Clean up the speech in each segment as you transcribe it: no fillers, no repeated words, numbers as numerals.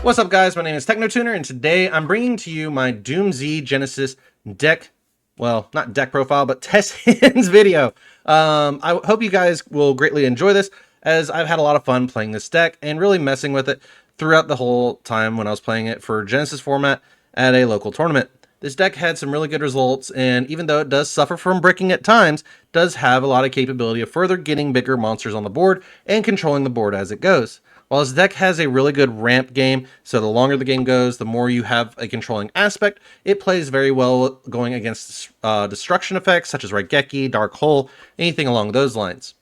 What's up, guys? My name is TechnoTuner, and today I'm bringing to you my DoomZ Genesis deck, well, not deck profile, but test hands video. I hope you guys will greatly enjoy this, as I've had a lot of fun playing this deck and really messing with it throughout the whole time when I was playing it for Genesis format at a local tournament. This deck had some really good results, and even though it does suffer from bricking at times, does have a lot of capability of further getting bigger monsters on the board and controlling the board as it goes. While this deck has a really good ramp game, so the longer the game goes, the more you have a controlling aspect, it plays very well going against destruction effects such as Raigeki, Dark Hole, anything along those lines.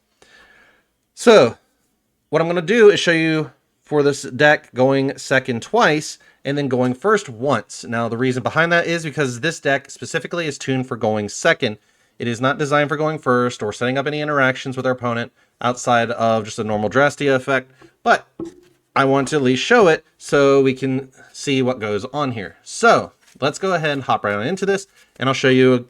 So, what I'm going to do is show you for this deck going second twice, and then going first once. Now, the reason behind that is because this deck specifically is tuned for going second. It is not designed for going first or setting up any interactions with our opponent outside of just a normal Drastia effect, but I want to at least show it so we can see what goes on here. So let's go ahead and hop right on into this, and I'll show you a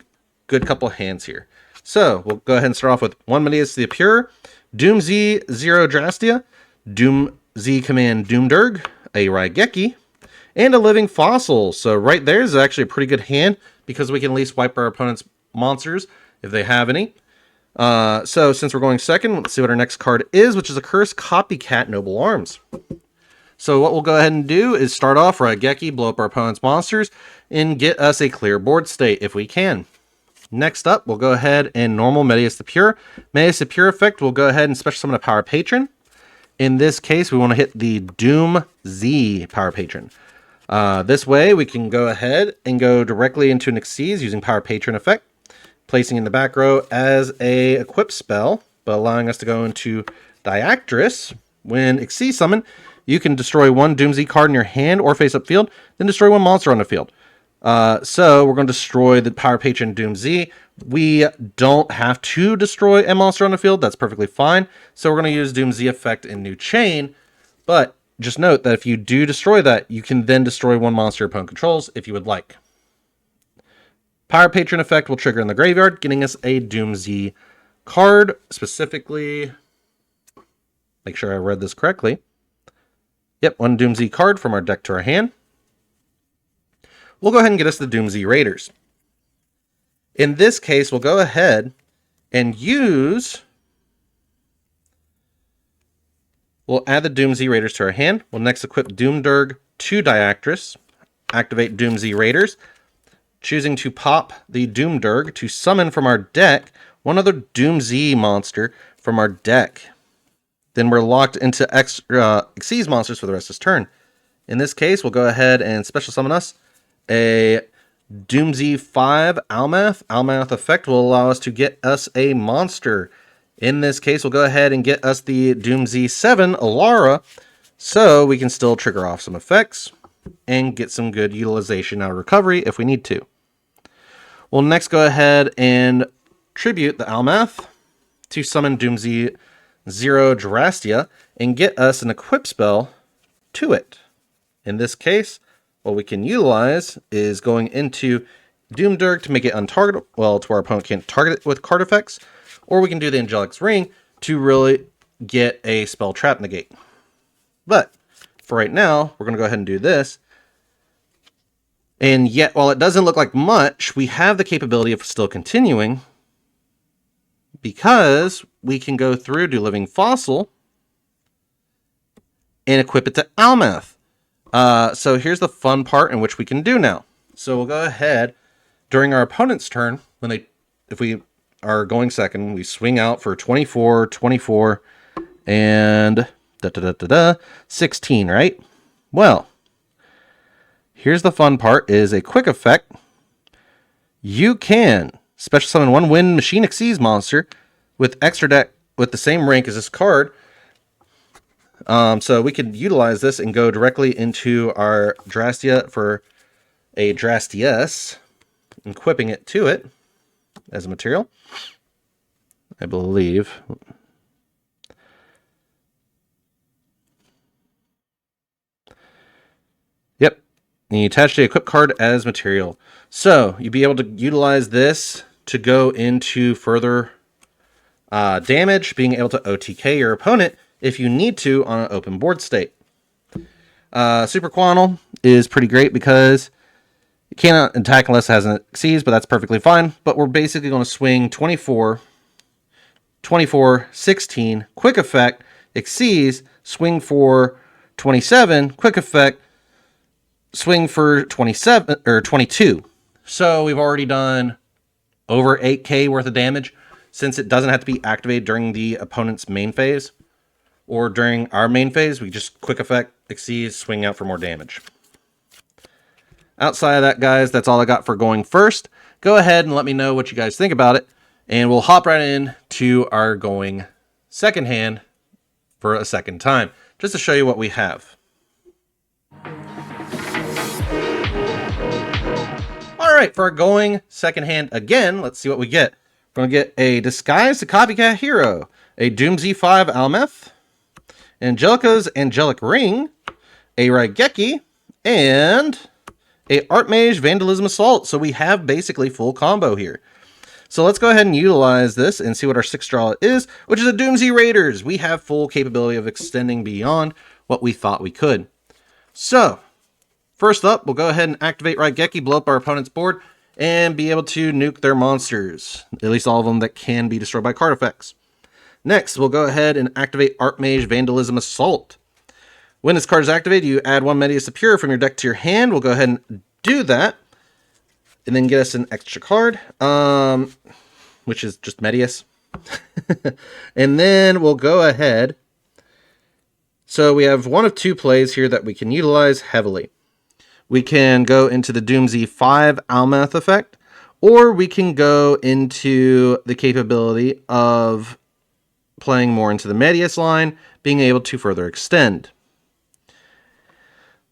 good couple hands here. So we'll go ahead and start off with 1 Medeus the Pure, DoomZ 0 Drastia, DoomZ Command DoomDurg, a Raigeki, and a Living Fossil. So right there is actually a pretty good hand because we can at least wipe our opponent's monsters if they have any. So since we're going second, let's see what our next card is, which is a Cursed Copycat Noble Arms. So what we'll go ahead and do is start off Raigeki, blow up our opponent's monsters, and get us a clear board state if we can. Next up, we'll go ahead and normal Medeus the Pure. Medeus the Pure effect, we'll go ahead and special summon a Power Patron. In this case, we want to hit the DoomZ Power Patron. This way, we can go ahead and go directly into an Xyz using Power Patron effect, placing in the back row as a equip spell, but allowing us to go into Diactress. When Xyz summon, you can destroy one DoomZ card in your hand or face up field, then destroy one monster on the field. So we're going to destroy the Power Patron DoomZ. We don't have to destroy a monster on the field. That's perfectly fine. So we're going to use DoomZ effect in New Chain, but just note that if you do destroy that, you can then destroy one monster your opponent controls if you would like. Power Patron effect will trigger in the graveyard, getting us a DoomZ card. Specifically, make sure I read this correctly. Yep, one DoomZ card from our deck to our hand. We'll go ahead and get us the DoomZ Raiders. In this case, we'll go ahead and we'll add the DoomZ Raiders to our hand. We'll next equip DoomDurg to Diactress, activate DoomZ Raiders, choosing to pop the DoomDurg to summon from our deck one other DoomZ monster from our deck. Then we're locked into Xyz monsters for the rest of this turn. In this case, we'll go ahead and special summon us a DoomZ 5 Almath. Almath effect will allow us to get us a monster. In this case, we'll go ahead and get us the DoomZ 7 Alara, so we can still trigger off some effects and get some good utilization out of recovery if we need to. We'll next go ahead and tribute the Almath to summon DoomZ 0 Drastia and get us an equip spell to it. In this case, what we can utilize is going into DoomDurg to make it untargetable, well, to our opponent can't target it with card effects, or we can do the Angelic's Ring to really get a spell trap negate. But for right now, we're going to go ahead and do this. And yet, while it doesn't look like much, we have the capability of still continuing, because we can go through, do Living Fossil, and equip it to Almath. So here's the fun part in which we can do now. So we'll go ahead, during our opponent's turn, if we are going second, we swing out for 24, 24, and 16, right? Well, here's the fun part, is a quick effect. You can special summon one Wind Machine Xyz monster with extra deck with the same rank as this card. So we could utilize this and go directly into our Drastia for a Drastius, equipping it to it as a material, I believe. Yep. And you attach the equip card as material. So you'll be able to utilize this to go into further damage, being able to OTK your opponent if you need to on an open board state. Super Quantal is pretty great because it cannot attack unless it has an Exceeds, but that's perfectly fine. But we're basically going to swing 24, 24, 16, quick effect, Exceeds, swing for 27, quick effect, swing for 27 or 22. So we've already done over 8k worth of damage since it doesn't have to be activated during the opponent's main phase or during our main phase. We just quick effect, Exceeds, swing out for more damage. Outside of that, guys, that's all I got for going first. Go ahead and let me know what you guys think about it, and we'll hop right in to our going second hand for a second time, just to show you what we have. All right, for our going second hand again, let's see what we get. We're going to get a Disguise the Copycat Hero, a DoomZ 5 Almeth, Angelica's Angelic Ring, a Raigeki, and a Archmage Vandalism Assault. So we have basically full combo here. So let's go ahead and utilize this and see what our 6th draw is, which is a DoomZ Raiders. We have full capability of extending beyond what we thought we could. So first up, we'll go ahead and activate Raigeki, blow up our opponent's board, and be able to nuke their monsters. At least all of them that can be destroyed by card effects. Next, we'll go ahead and activate Archmage Vandalism Assault. When this card is activated, you add 1 Medius Superior from your deck to your hand. We'll go ahead and do that. And then get us an extra card, which is just Medius. And then we'll go ahead. So we have one of 2 plays here that we can utilize heavily. We can go into the DoomZ 5 Almeth effect, or we can go into the capability of playing more into the Medius line, being able to further extend.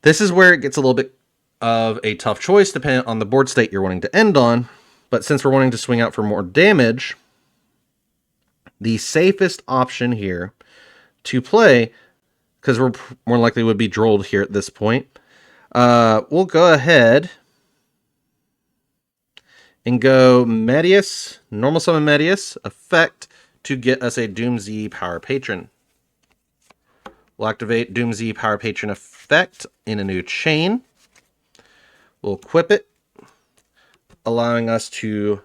This is where it gets a little bit of a tough choice depending on the board state you're wanting to end on, but since we're wanting to swing out for more damage, the safest option here to play, because we're more likely would be drolled here at this point, we'll go ahead and go Medius, normal summon Medius, effect to get us a DoomZ Power Patron. We'll activate DoomZ Power Patron effect in a new chain. We'll equip it, allowing us to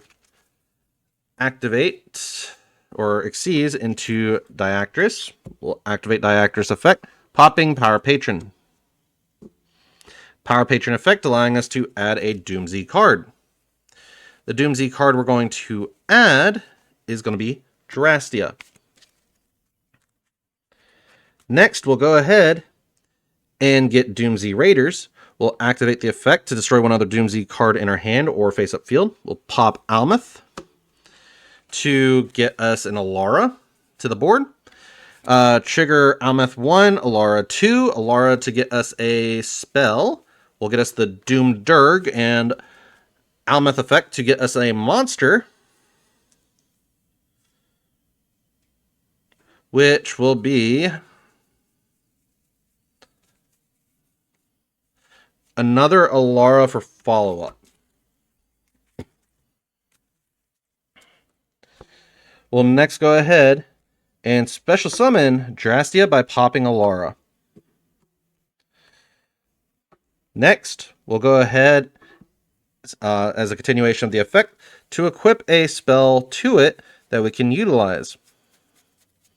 activate or Exceeds into Diactrys. We'll activate Diactrys effect, popping Power Patron. Power Patron effect allowing us to add a DoomZ card. The DoomZ card we're going to add is going to be Drastia. Next, we'll go ahead and get DoomZ Raiders. We'll activate the effect to destroy one other DoomZ card in our hand or face-up field. We'll pop Almeth to get us an Alara to the board. Trigger Almeth 1, Alara 2. Alara to get us a spell. We'll get us the Doomderg and Almeth effect to get us a monster, which will be another Alara for follow-up. We'll next go ahead and special summon Drastia by popping Alara. Next, we'll go ahead as a continuation of the effect to equip a spell to it that we can utilize.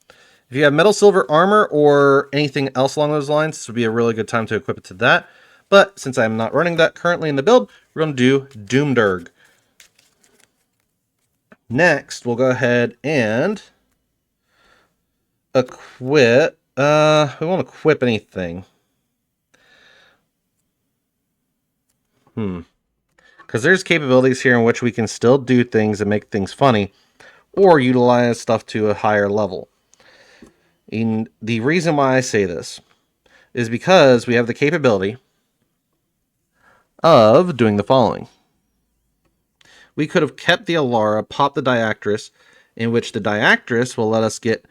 If you have metal, silver armor, or anything else along those lines, this would be a really good time to equip it to that. But since I'm not running that currently in the build, we're going to do Doomderg. Next, we'll go ahead and equip. We won't equip anything. Because there's capabilities here in which we can still do things and make things funny, or utilize stuff to a higher level. And the reason why I say this is because we have the capability of doing the following. We could have kept the Alara, popped the Diactrys, in which the Diactrys will let us get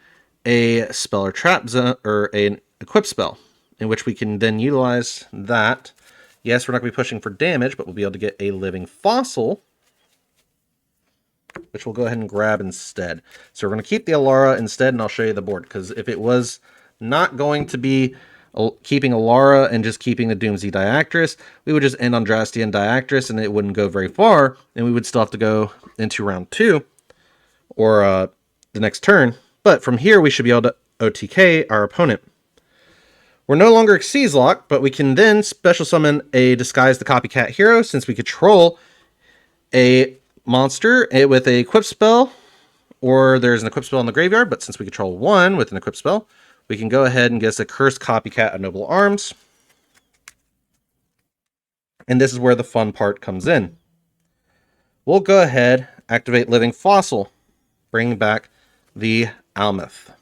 a spell or trap zone, or an equip spell, in which we can then utilize that. Yes, we're not going to be pushing for damage, but we'll be able to get a living fossil, which we'll go ahead and grab instead. So we're going to keep the Alara instead, and I'll show you the board, because if it was not going to be keeping Alara and just keeping the DoomZ Diactrys, we would just end on Drastia and Diactrys, and it wouldn't go very far, and we would still have to go into round 2, or the next turn. But from here, we should be able to OTK our opponent. We're no longer Xyz locked, but we can then special summon a Disguise the Copycat hero, since we control a monster with a equip spell, or there's an equip spell in the graveyard, but since we control one with an equip spell, we can go ahead and get us a Cursed Copycat of Noble Arms. And this is where the fun part comes in. We'll go ahead, activate Living Fossil, bring back the Almeth.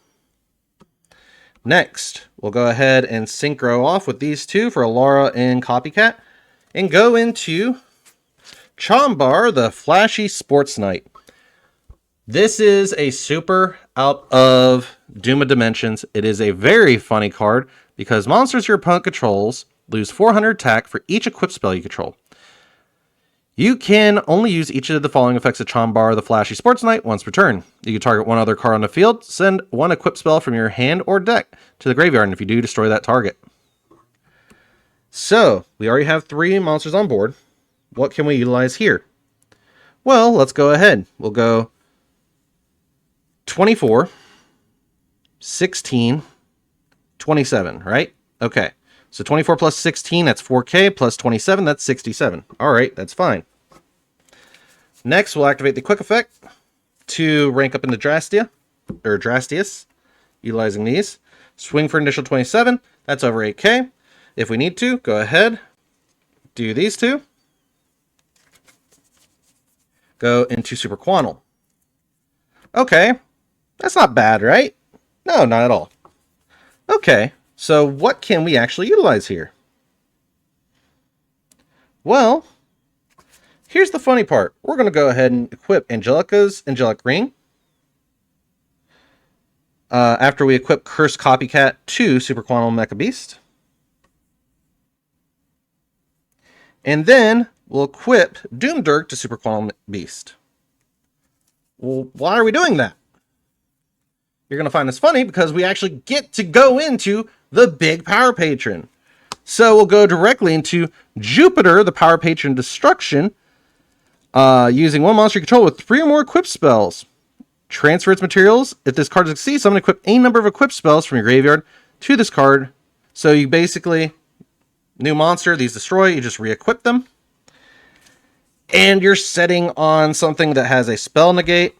Next, we'll go ahead and synchro off with these two for Alara and Copycat, and go into Chambar, the Flashy Sports Knight. This is a super out of Doom of Dimensions. It is a very funny card because monsters your opponent controls lose 400 attack for each equip spell you control. You can only use each of the following effects of Chambar, the Flashy Sports Knight, once per turn. You can target one other card on the field, send one equip spell from your hand or deck to the graveyard, and if you do, destroy that target. So, we already have 3 monsters on board. What can we utilize here? Well, let's go ahead. We'll go 24, 16, 27, right? Okay. So 24 plus 16, that's 4K, plus 27, that's 67. All right, that's fine. Next, we'll activate the quick effect to rank up into Drastia, or Drastius, utilizing these. Swing for initial 27, that's over 8K. If we need to, go ahead, do these two. Go into Super Quantal. Okay, that's not bad, right? No, not at all. Okay, so what can we actually utilize here? Well, here's the funny part. We're going to go ahead and equip Angelica's Angelic Ring. After we equip Cursed Copycat to Super Quantum Mecha Beast. And then we'll equip DoomZ to Super Quantum Beast. Well, why are we doing that? You're going to find this funny because we actually get to go into the big Power Patron. So we'll go directly into Jupiter, the Power Patron Destruction, using one monster you control with 3 or more equipped spells. Transfer its materials. If this card succeeds, I'm going to equip any number of equipped spells from your graveyard to this card. So you basically, new monster, these destroy, you just re-equip them. And you're setting on something that has a spell negate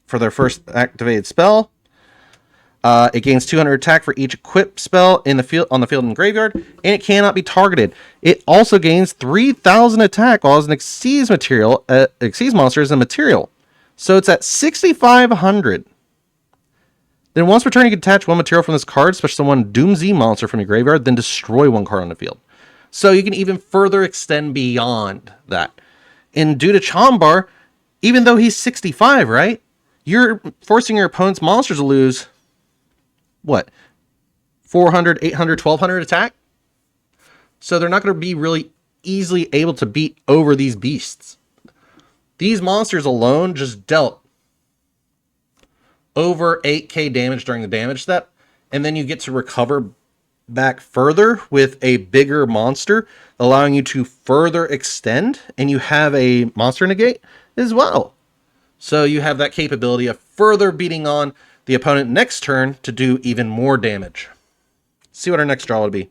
for their first activated spell. It gains 200 attack for each equipped spell in the field, on the field and graveyard, and it cannot be targeted. It also gains 3,000 attack while as an Xyz material, Xyz monster is a material. So it's at 6,500. Then once per turn, you can attach one material from this card, especially one DoomZ monster from your graveyard, then destroy one card on the field. So you can even further extend beyond that. And due to Chambar, even though he's 65, right? You're forcing your opponent's monsters to lose, what, 400, 800, 1,200 attack? So they're not going to be really easily able to beat over these beasts. These monsters alone just dealt over 8K damage during the damage step, and then you get to recover back further with a bigger monster, allowing you to further extend, and you have a monster negate as well. So you have that capability of further beating on the opponent next turn to do even more damage. See what our next draw would be.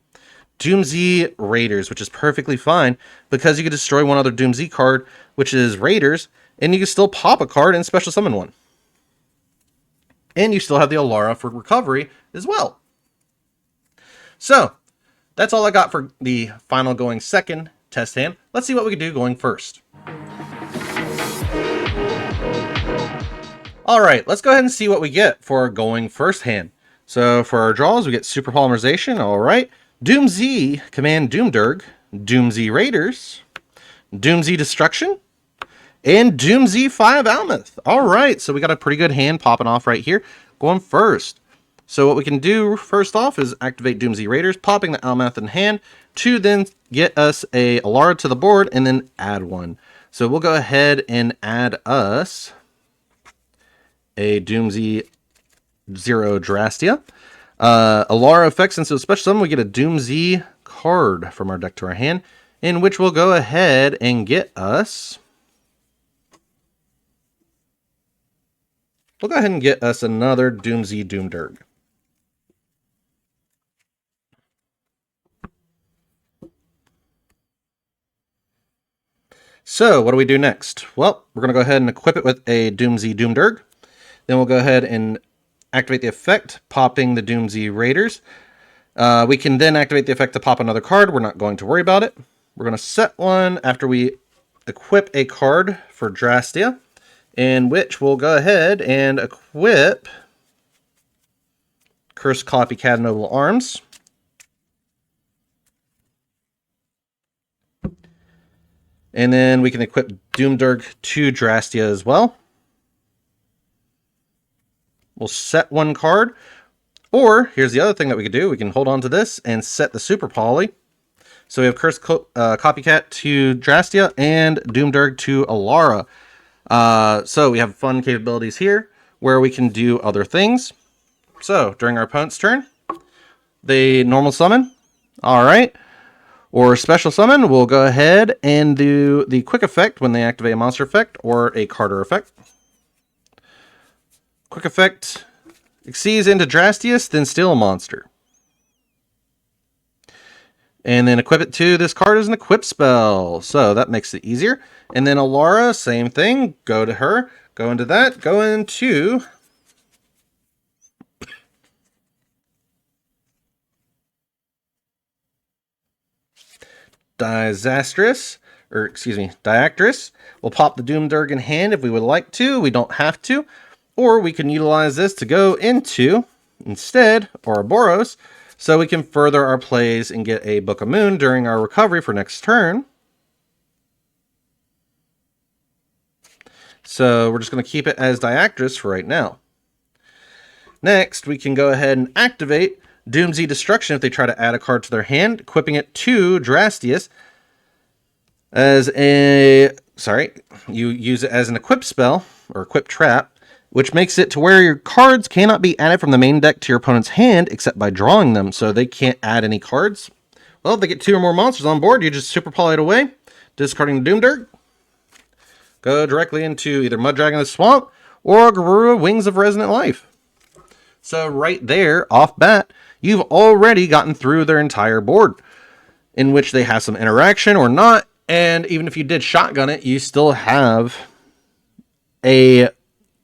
DoomZ Raiders, which is perfectly fine because you can destroy one other DoomZ card, which is Raiders, and you can still pop a card and special summon one. And you still have the Alara for recovery as well. So, that's all I got for the final going second test hand. Let's see what we can do going first. Alright, let's go ahead and see what we get for our going first hand. So for our draws, we get Super Polymerization, alright. DoomZ, Command DoomZ, DoomZ Raiders, DoomZ Destruction, and DoomZ 5 Almeth. Alright, so we got a pretty good hand popping off right here. Going first. So what we can do first off is activate DoomZ Raiders, popping the Almeth in hand, to then get us a Alara to the board, and then add one. So we'll go ahead and add us a DoomZ 0 Drastia. Alara effects, and so special summon, we get a DoomZ card from our deck to our hand, in which we'll go ahead and get us. We'll go ahead and get us another DoomZ Doomderg. So, what do we do next? Well, we're going to go ahead and equip it with a DoomZ Doomderg. Then we'll go ahead and activate the effect, popping the DoomZ Raiders. We can then activate the effect to pop another card. We're not going to worry about it. We're going to set one after we equip a card for Drastia, in which we'll go ahead and equip Cursed Copycat Noble Arms. And then we can equip Doomderg to Drastia as well. We'll set one card. Or, here's the other thing that we could do. We can hold on to this and set the Super Poly. So we have Cursed Copycat to Drastia and Doomderg to Alara. So we have fun capabilities here where we can do other things. So, during our opponent's turn, they normal summon. Alright. Or special summon, we'll go ahead and do the quick effect when they activate a monster effect or a Carter effect. Quick effect exceeds into Drastius, then steal a monster. And then equip it to this card as an equip spell. So that makes it easier. And then Alara, same thing. Go to her. Go into that. Go into Diactrys. We'll pop the Doomderg in hand if we would like to. We don't have to. Or we can utilize this to go into, instead, Ouroboros, so we can further our plays and get a Book of Moon during our recovery for next turn. So we're just going to keep it as Diactrys for right now. Next, we can go ahead and activate DoomZ Destruction if they try to add a card to their hand, equipping it to Drastius as a... you use it as an equip spell, or equip trap, which makes it to where your cards cannot be added from the main deck to your opponent's hand except by drawing them, so they can't add any cards. Well, if they get 2 or more monsters on board, you just Super Poly it away, discarding the Doomderg. Go directly into either Mud Dragon of the Swamp or Garura Wings of Resonant Life. So right there, off bat, you've already gotten through their entire board, in which they have some interaction or not, and even if you did shotgun it, you still have a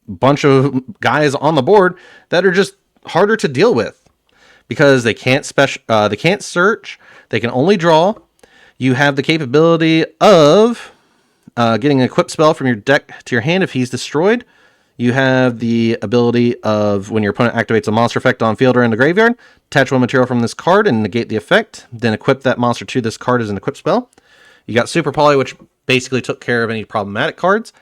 bunch of guys on the board that are just harder to deal with because they can't search, they can only draw. You have the capability of getting an equip spell from your deck to your hand if he's destroyed. You have the ability of, when your opponent activates a monster effect on field or in the graveyard, attach one material from this card and negate the effect, then equip that monster to this card as an equip spell. You got Super Poly, which basically took care of any problematic cards.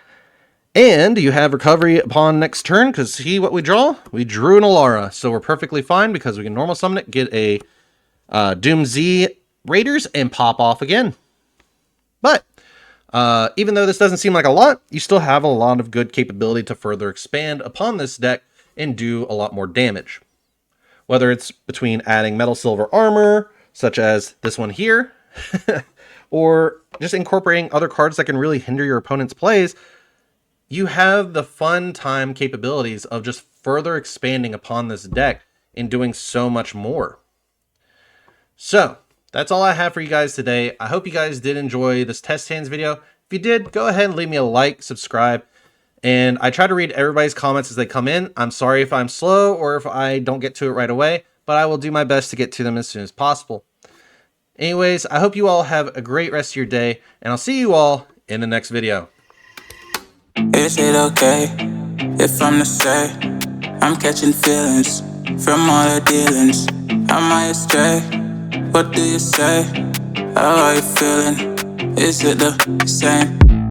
And you have recovery upon next turn, because see what we draw? We drew an Alara, so we're perfectly fine because we can normal summon it, get a DoomZ Raiders, and pop off again. But even though this doesn't seem like a lot, you still have a lot of good capability to further expand upon this deck and do a lot more damage. Whether it's between adding metal silver armor, such as this one here, or just incorporating other cards that can really hinder your opponent's plays, you have the fun time capabilities of just further expanding upon this deck and doing so much more. So, that's all I have for you guys today. I hope you guys did enjoy this test hands video. If you did, go ahead and leave me a like, subscribe, and I try to read everybody's comments as they come in. I'm sorry if I'm slow or if I don't get to it right away, but I will do my best to get to them as soon as possible. Anyways, I hope you all have a great rest of your day, and I'll see you all in the next video. Is it okay if I'm to say I'm catching feelings from all the dealings? Am I astray? What do you say? How are you feeling? Is it the same?